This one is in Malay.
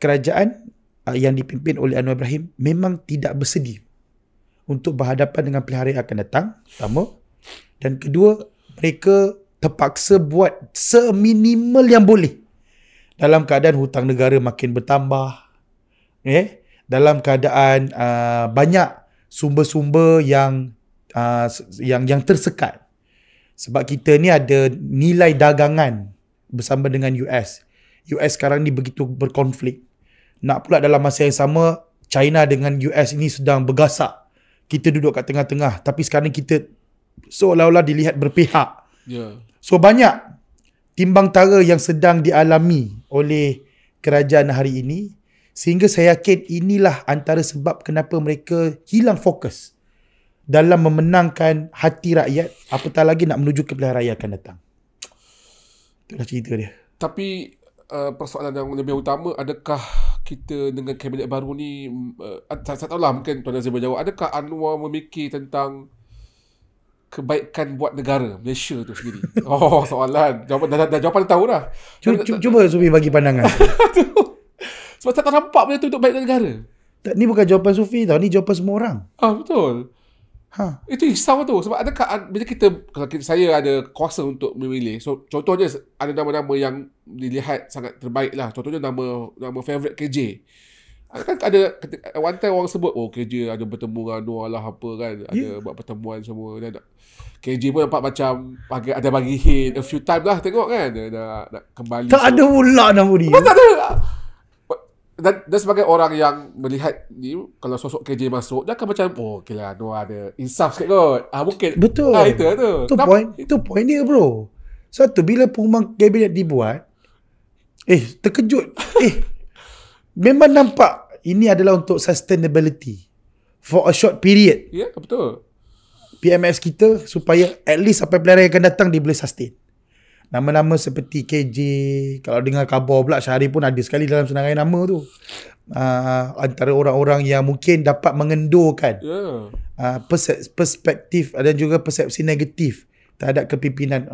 kerajaan yang dipimpin oleh Anwar Ibrahim memang tidak bersedia untuk berhadapan dengan pilihan raya akan datang, pertama. Dan kedua, mereka terpaksa buat seminimal yang boleh dalam keadaan hutang negara makin bertambah, dalam keadaan banyak sumber-sumber yang tersekat. Sebab kita ni ada nilai dagangan bersama dengan US. US sekarang ni begitu berkonflik. Nak pula dalam masa yang sama, China dengan US ini sedang bergasak. Kita duduk kat tengah-tengah. Tapi sekarang kita seolah-olah dilihat berpihak. So banyak timbang tara yang sedang dialami oleh kerajaan hari ini. Sehingga saya yakin inilah antara sebab kenapa mereka hilang fokus dalam memenangkan hati rakyat, apatah lagi nak menuju ke pilihan raya akan datang. Itulah cerita dia. Tapi persoalan yang lebih utama, adakah kita dengan kabinet baru ni, saya tahu lah mungkin Tuan Nazir berjawab, adakah Anwar memikir tentang kebaikan buat negara Malaysia tu sendiri? Soalan. Jawapan tahu dah. Cuba Sufi bagi pandangan. Sebab tak nampak benda tu untuk baik negara. Ni bukan jawapan Sufi tau, ni jawapan semua orang. Betul. Itu risau tu. Sebab adakah bila kalau saya ada kuasa untuk memilih, so contohnya ada nama-nama yang dilihat sangat terbaik lah. Contohnya nama favourite KJ. Kan ada one time orang sebut, KJ ada bertemu dengan Anwar lah apa kan, ada buat pertemuan semua. Dan KJ pun nampak macam ada bagi hint a few time lah, tengok kan nak kembali. Tak ada pula nama dia. Tak ada. Dan sebagai orang yang melihat ni, kalau sosok KJ masuk, dia akan macam, okay lah, Anwar ada insaf sikit kot. Mungkin. Betul. Itu point dia, bro. Satu, bila pengumuman kabinet dibuat, terkejut. Memang nampak ini adalah untuk sustainability for a short period. Ya, betul. PMS kita supaya at least sampai pilihan raya akan datang dia boleh sustain. Nama-nama seperti KJ, kalau dengar khabar pula Syahri pun ada sekali dalam senarai nama tu. Antara orang-orang yang mungkin dapat mengendurkan perspektif dan juga persepsi negatif terhadap kepimpinan